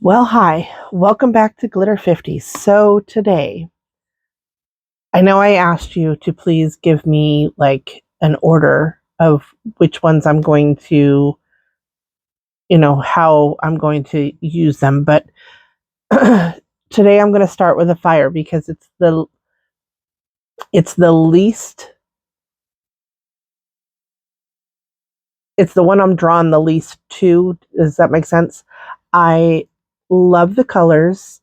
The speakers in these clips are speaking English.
Well, hi. Welcome back to Glitter 50. So today, I know I asked you to please give me like an order of which ones I'm going to, how I'm going to use them, but today I'm going to start with a fire because it's the least it's the one I'm drawn the least to. Does that make sense? I love the colors.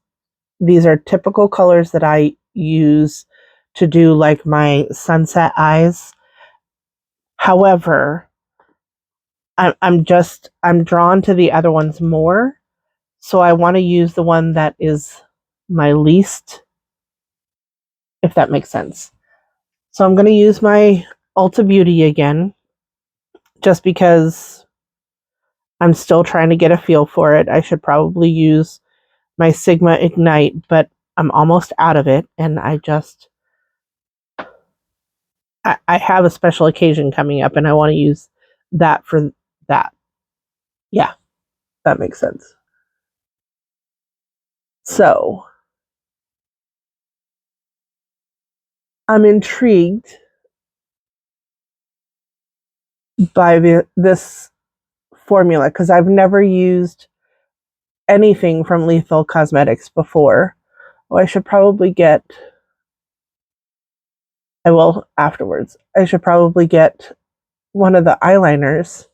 These are typical colors that I use to do like my sunset eyes. However, I'm drawn to the other ones more, so I want to use the one that is my least, if that makes sense. So I'm going to use my Ulta Beauty again, just because I'm still trying to get a feel for it. I should probably use my Sigma Ignite, but I'm almost out of it, and I have a special occasion coming up, and I want to use that for that. Yeah, that makes sense. So I'm intrigued by this formula because I've never used anything from Lethal Cosmetics before. Oh, I should probably get, I will afterwards. I should probably get one of the eyeliners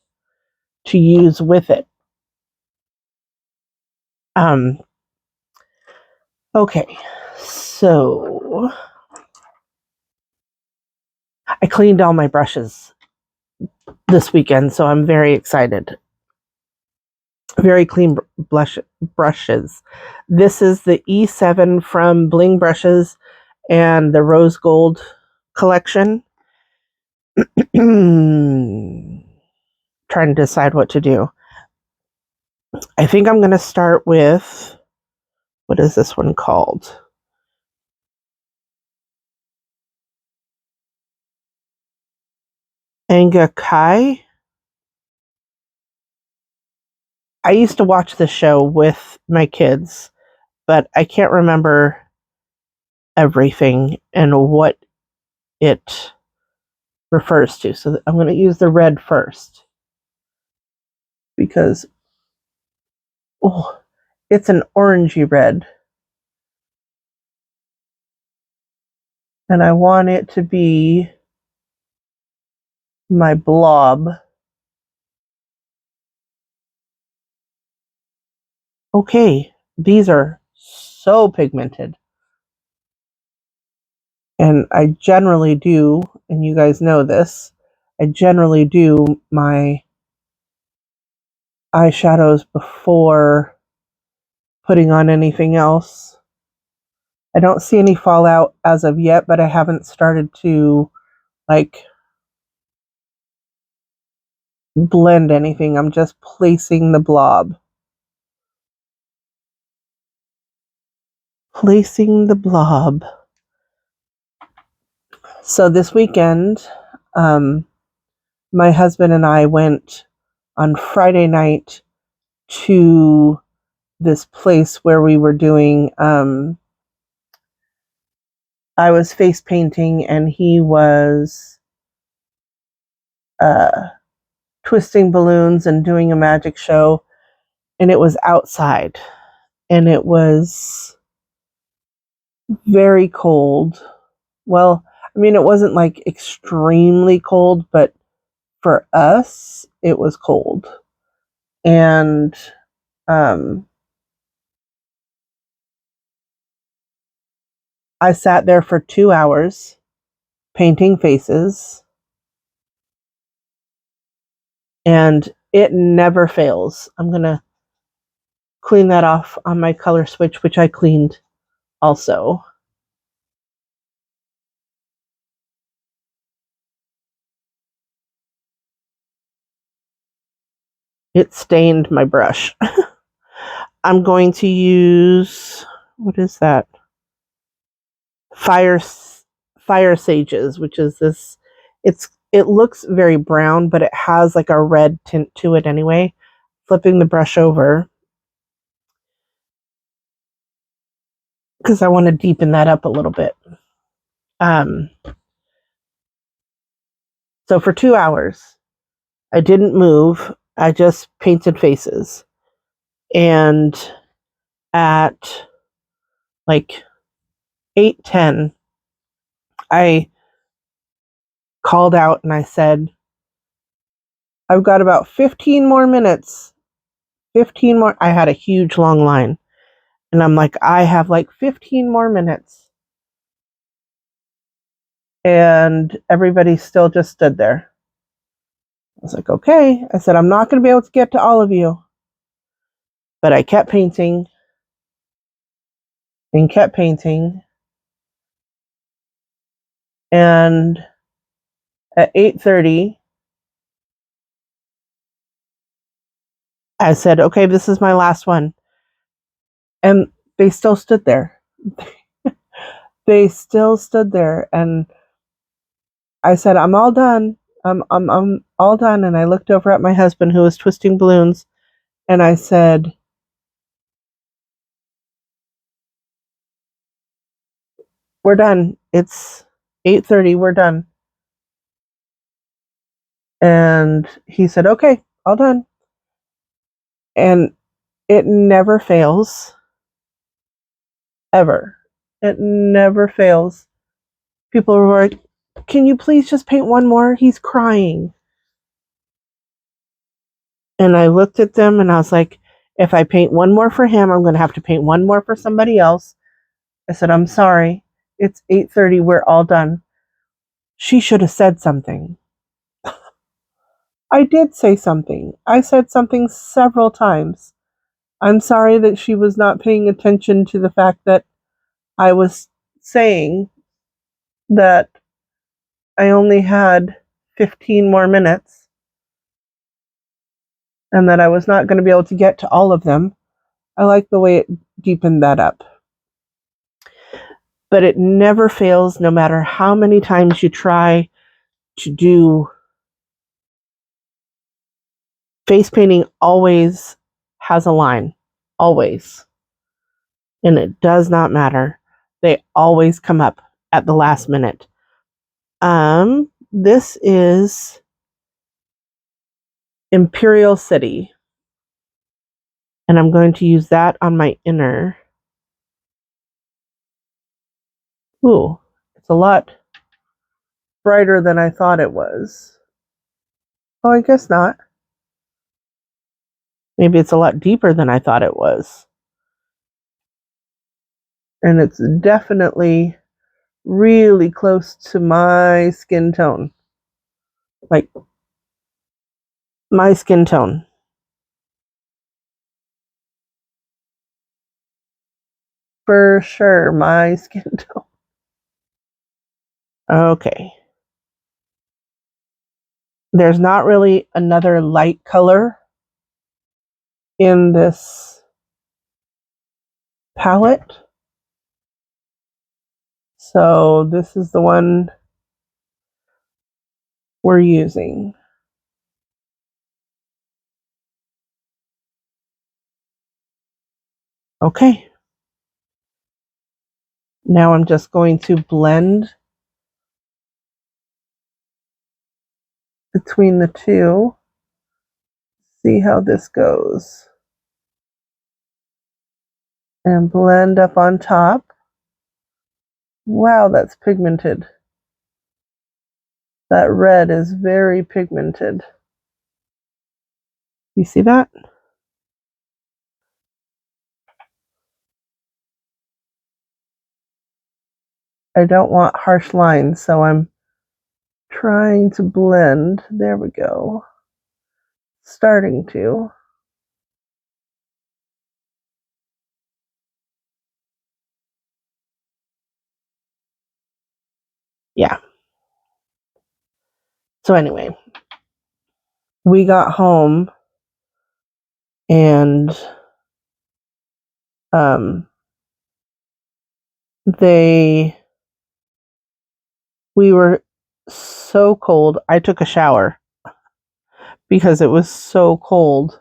to use with it. Um, okay, so I cleaned all my brushes this weekend, so I'm very excited. Very clean brushes. This is the E7 from Bling Brushes and the Rose Gold collection. Trying to decide what to do. I think I'm going to start with, what is this one called? Angakai. I used to watch the show with my kids, but I can't remember everything and what it refers to. So I'm going to use the red first because, it's an orangey red. And I want it to be my blob. Okay, these are so pigmented. And I generally do, and you guys know this, I generally do my eyeshadows before putting on anything else. I don't see any fallout as of yet, but I haven't started to like blend anything. I'm just placing the blob. Placing the blob. So this weekend, my husband and I went on Friday night to this place where we were doing, I was face painting and he was twisting balloons and doing a magic show, and it was outside, and it was very cold. Well, I mean, it wasn't like extremely cold, but for us, it was cold. And I sat there for 2 hours painting faces, and it never fails. I'm going to clean that off on my color switch, which I cleaned also. It stained my brush. I'm going to use, what is that? Fire Sages, which is this, it looks very brown, but it has like a red tint to it anyway. Flipping the brush over. because I want to deepen that up a little bit. So for 2 hours, I didn't move. I just painted faces. And at like 8:10, I called out and I said, I've got about 15 more minutes. 15 more. I had a huge long line. And I'm like, I have like 15 more minutes. And everybody still just stood there. I was like, okay. I said, I'm not going to be able to get to all of you. But I kept painting and kept painting. And at 8:30, I said, okay, this is my last one. And they still stood there. They still stood there. And I said, I'm all done. I'm all done. And I looked over at my husband who was twisting balloons. And I said, we're done. It's 8:30. We're done. And he said, okay, all done. And it never fails. Ever. It never fails. People were like, can you please just paint one more? He's crying. And I looked at them and I was like, if I paint one more for him, I'm going to have to paint one more for somebody else. I said, I'm sorry. It's 8:30. We're all done. She should have said something. I did say something. I said something several times. I'm sorry that she was not paying attention to the fact that I was saying that I only had 15 more minutes and that I was not going to be able to get to all of them. I like the way it deepened that up. But it never fails, no matter how many times you try to do face painting, always has a line. Always. And it does not matter. They always come up at the last minute. This is Imperial City. And I'm going to use that on my inner. Ooh, it's a lot brighter than I thought it was. Oh, I guess not. Maybe it's a lot deeper than I thought it was. And it's definitely really close to my skin tone. Like my skin tone. For sure, my skin tone. Okay. There's not really another light color in this palette. So this is the one we're using. Okay. Now I'm just going to blend between the two. See how this goes. And blend up on top. Wow, that's pigmented. That red is very pigmented. You see that? I don't want harsh lines, so I'm trying to blend. There we go. Starting to. Yeah. So anyway, we got home and we were so cold. I took a shower because it was so cold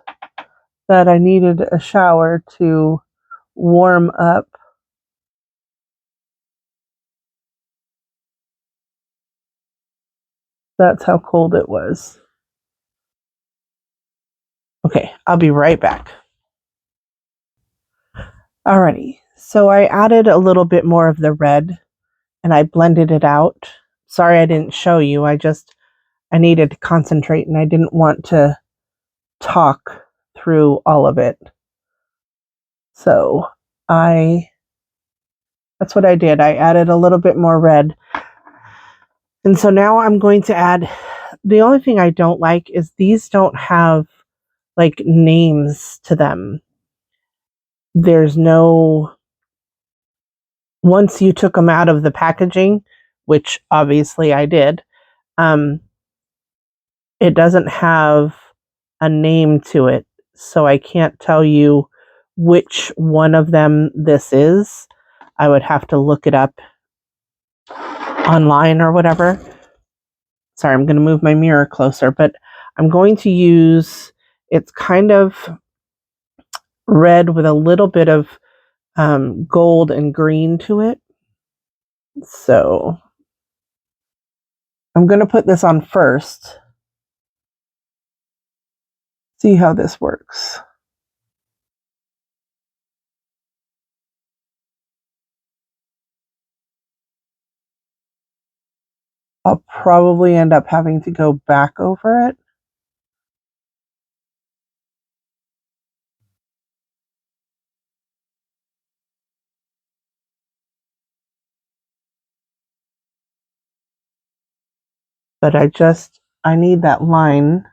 that I needed a shower to warm up. That's how cold it was. Okay, I'll be right back. Alrighty, so I added a little bit more of the red and I blended it out. Sorry I didn't show you. I needed to concentrate and I didn't want to talk through all of it. So that's what I did. I added a little bit more red. And so now I'm going to add, the only thing I don't like is these don't have like names to them. There's no, once you took them out of the packaging, which obviously I did, it doesn't have a name to it. So I can't tell you which one of them this is. I would have to look it up online or whatever. Sorry, I'm going to move my mirror closer, but I'm going to use, it's kind of red with a little bit of gold and green to it. So I'm going to put this on first. See how this works. I'll probably end up having to go back over it. But I need that line.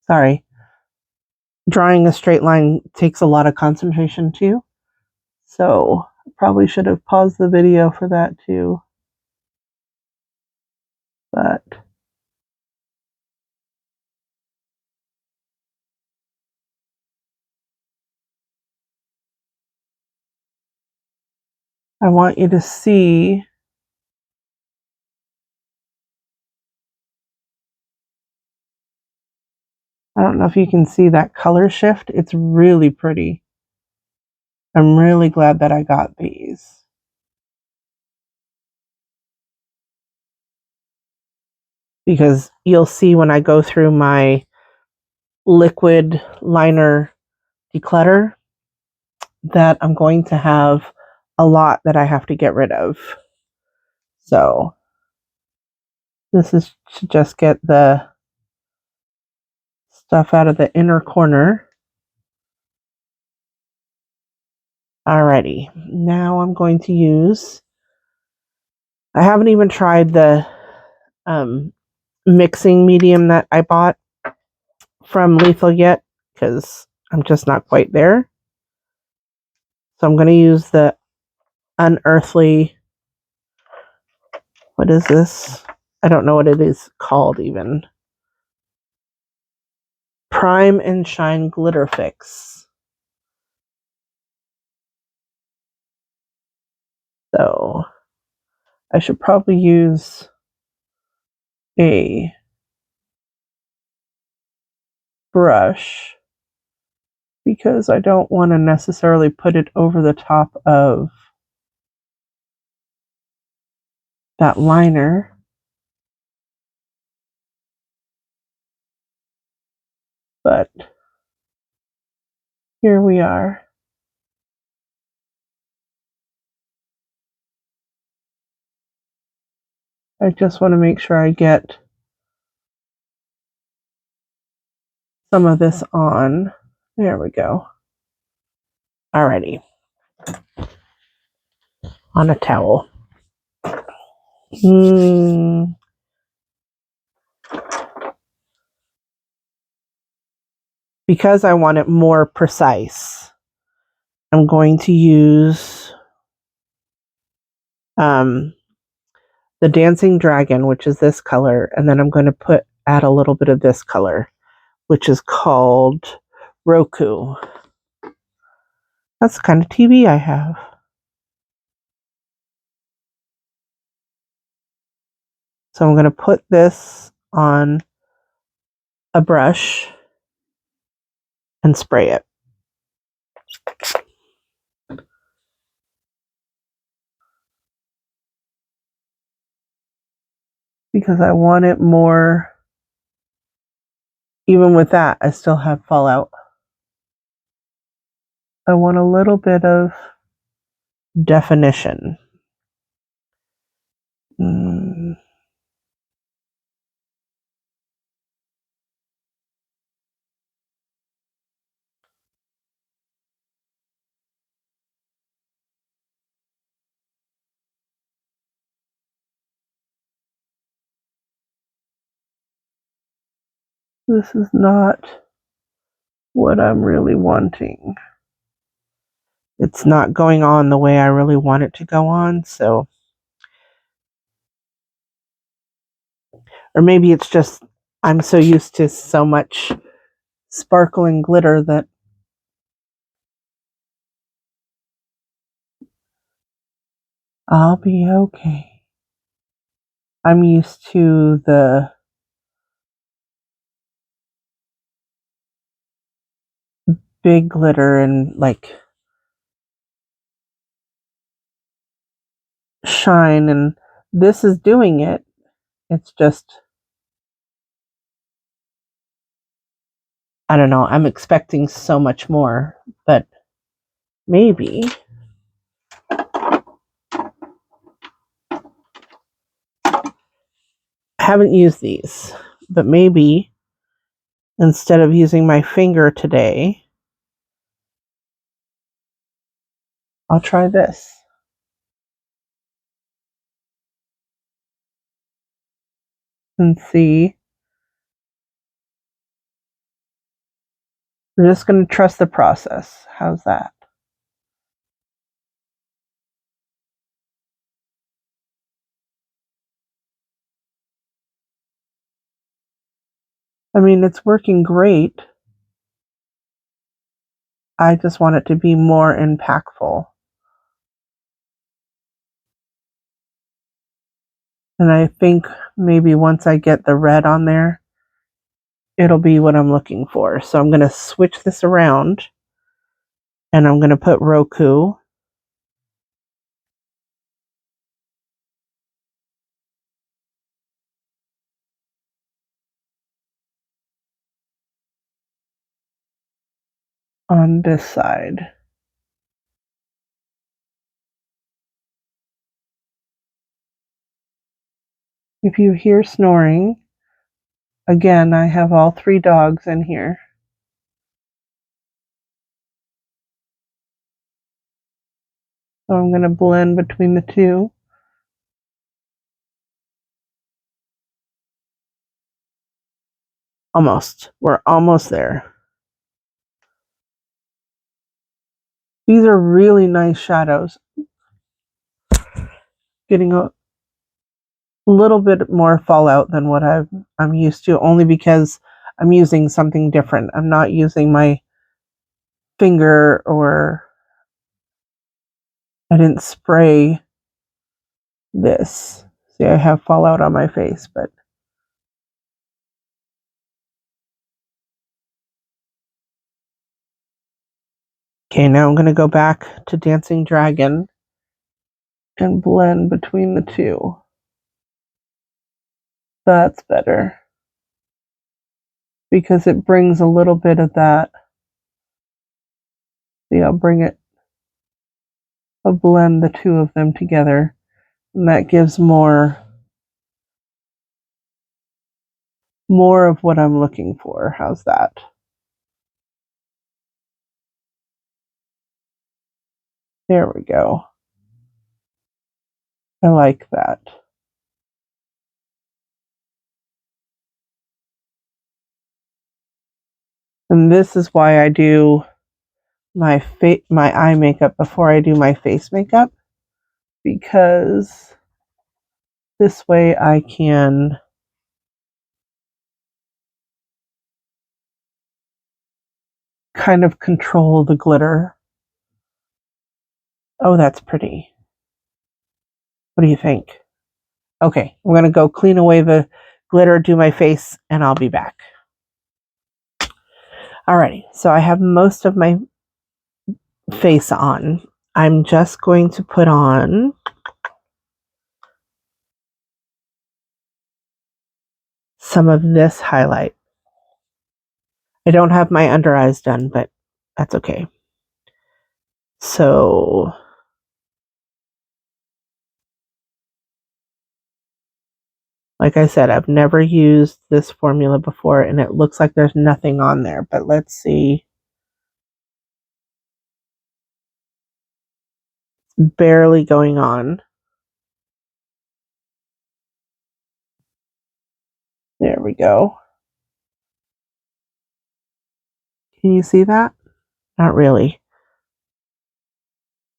Sorry. Drawing a straight line takes a lot of concentration too. So I probably should have paused the video for that too. But I want you to see. I don't know if you can see that color shift. It's really pretty. I'm really glad that I got these. Because you'll see when I go through my liquid liner declutter that I'm going to have a lot that I have to get rid of. So this is to just get the stuff out of the inner corner. Alrighty, now I'm going to use, I haven't even tried the mixing medium that I bought from Lethal yet because I'm just not quite there. So I'm going to use the Unearthly, what is this? I don't know what it is called even. Prime and Shine Glitter Fix. So I should probably use a brush because I don't want to necessarily put it over the top of that liner. But here we are. I just want to make sure I get some of this on. There we go. Alrighty. On a towel. Because I want it more precise, I'm going to use the Dancing Dragon, which is this color, and then I'm going to add a little bit of this color, which is called Roku. That's the kind of TV I have. So I'm going to put this on a brush and spray it. Because I want it more, even with that, I still have fallout. I want a little bit of definition. This is not what I'm really wanting. It's not going on the way I really want it to go on, so. Or maybe it's just I'm so used to so much sparkling glitter that I'll be okay. I'm used to the big glitter and like shine, and this is doing it. It's just, I don't know, I'm expecting so much more, but maybe. I haven't used these, but maybe instead of using my finger today, I'll try this and see. We're just going to trust the process. How's that? I mean, it's working great. I just want it to be more impactful. And I think maybe once I get the red on there, it'll be what I'm looking for. So I'm going to switch this around and I'm going to put Roku. On this side. If you hear snoring, again, I have all 3 dogs in here. So I'm going to blend between the 2. Almost. We're almost there. These are really nice shadows. Getting a little bit more fallout than what I'm used to, only because I'm using something different. I'm not using my finger, or I didn't spray this. See, I have fallout on my face, but okay, now I'm going to go back to Dancing Dragon and blend between the 2. That's better because it brings a little bit of that. See, I'll blend the 2 of them together, and that gives more of what I'm looking for. How's that? There we go. I like that. And this is why I do my eye makeup before I do my face makeup, because this way I can kind of control the glitter. Oh, that's pretty. What do you think? Okay, I'm going to go clean away the glitter, do my face, and I'll be back. Alrighty, so I have most of my face on. I'm just going to put on some of this highlight. I don't have my under eyes done, but that's okay. So like I said, I've never used this formula before, and it looks like there's nothing on there, but let's see. It's barely going on. There we go. Can you see that? Not really,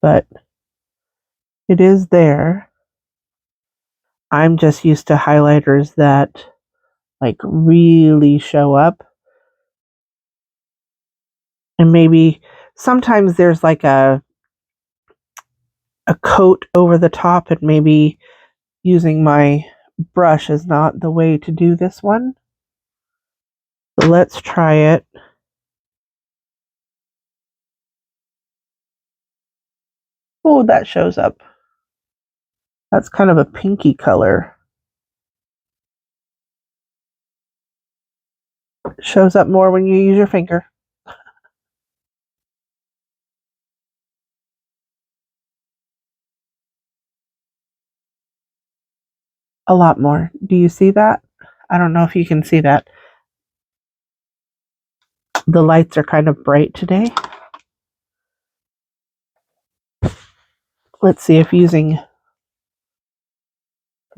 but it is there. I'm just used to highlighters that like really show up, and maybe sometimes there's like a coat over the top, and maybe using my brush is not the way to do this one. So let's try it. Oh, that shows up. That's kind of a pinky color. It shows up more when you use your finger. A lot more. Do you see that? I don't know if you can see that. The lights are kind of bright today. Let's see if using a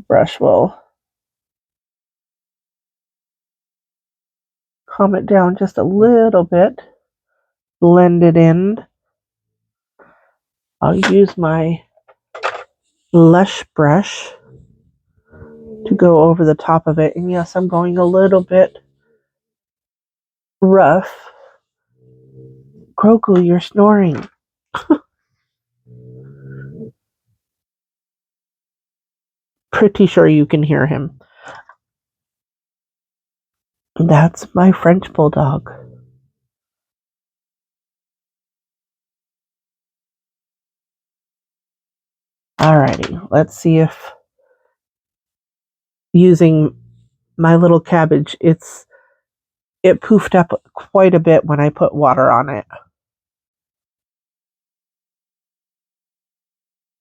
brush will calm it down just a little bit. Blend it in. I'll use my Lush brush to go over the top of it. And yes, I'm going a little bit rough. Grogu, you're snoring. Pretty sure you can hear him. That's my French bulldog. Alrighty, let's see if using my little cabbage, it poofed up quite a bit when I put water on it.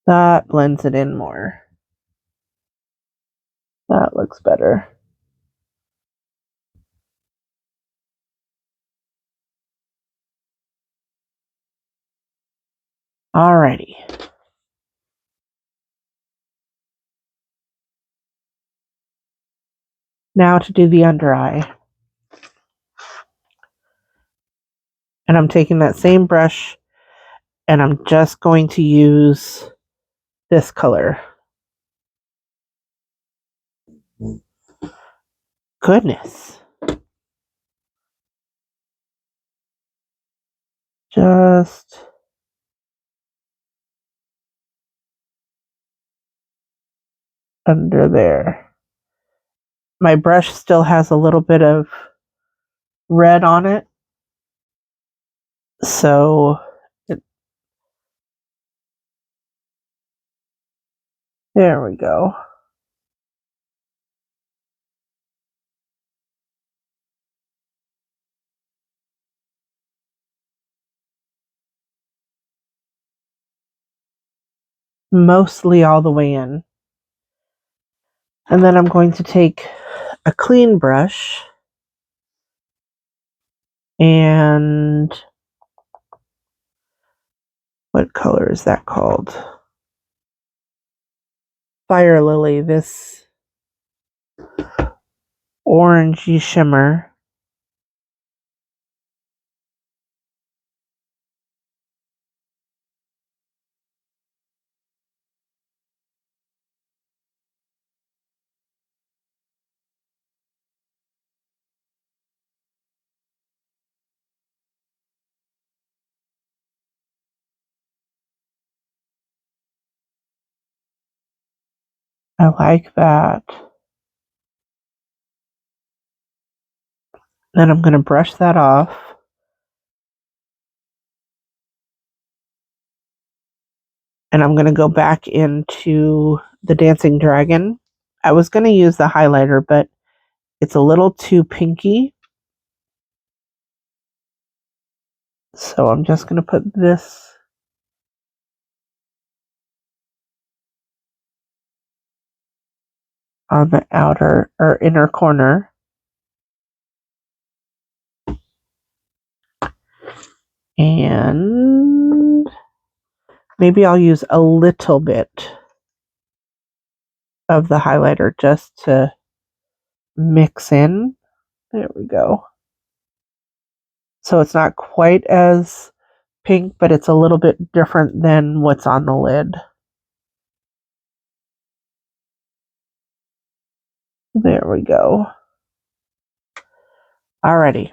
That blends it in more. That looks better. Alrighty. Now to do the under eye. And I'm taking that same brush and I'm just going to use this color. Goodness. Just under there. My brush still has a little bit of red on it. So there we go. Mostly all the way in. And then I'm going to take a clean brush and what color is that called? Fire Lily, this orangey shimmer. I like that. Then I'm going to brush that off. And I'm going to go back into the Dancing Dragon. I was going to use the highlighter, but it's a little too pinky. So I'm just going to put this on the outer or inner corner. And maybe I'll use a little bit of the highlighter just to mix in. There we go. So it's not quite as pink, but it's a little bit different than what's on the lid. There we go. Alrighty.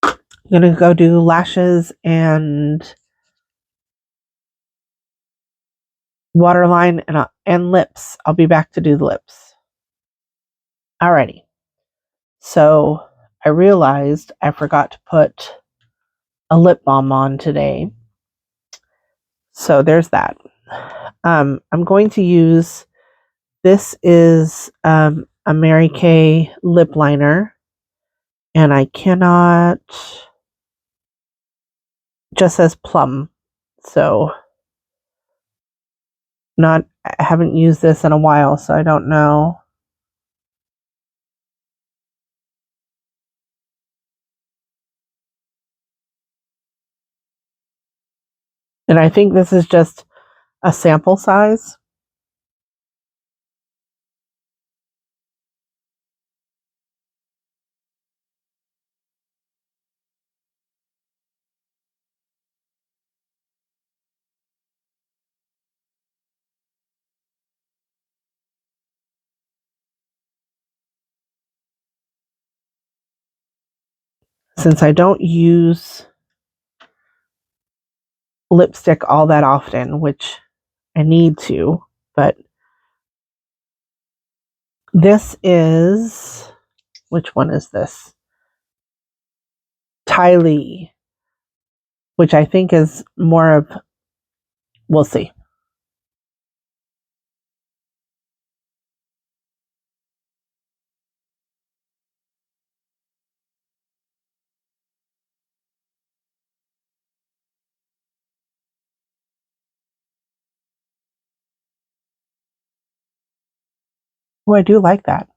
I'm going to go do lashes and waterline and lips. I'll be back to do the lips. Alrighty. So I realized I forgot to put a lip balm on today. So there's that. I'm going to use, this is a Mary Kay lip liner, and I cannot, just says plum. So I haven't used this in a while, so I don't know. And I think this is just a sample size. Since I don't use lipstick all that often, which I need to, but this is, which one is this? Tylee, which I think is more of, we'll see. Oh, I do like that.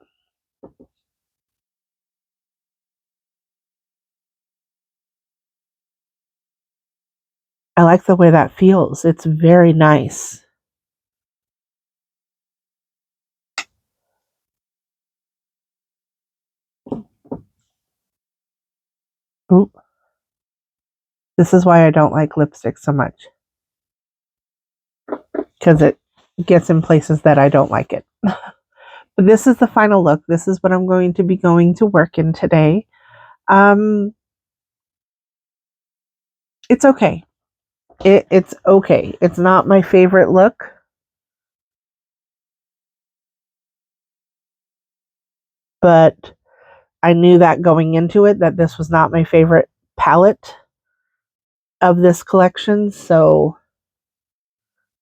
I like the way that feels. It's very nice. Ooh. This is why I don't like lipstick so much. Because it gets in places that I don't like it. But this is the final look. This is what I'm going to be going to work in today. It's okay. It's okay. It's not my favorite look. But I knew that going into it, that this was not my favorite palette of this collection. So,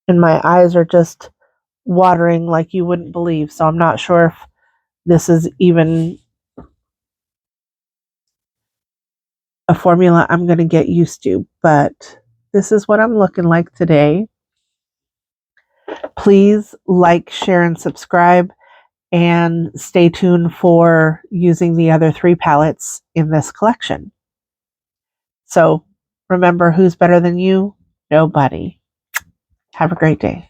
and my eyes are just watering like you wouldn't believe. So I'm not sure if this is even a formula I'm going to get used to, but this is what I'm looking like today. Please like, share, and subscribe, and stay tuned for using the other 3 palettes in this collection. So remember, who's better than you? Nobody. Have a great day.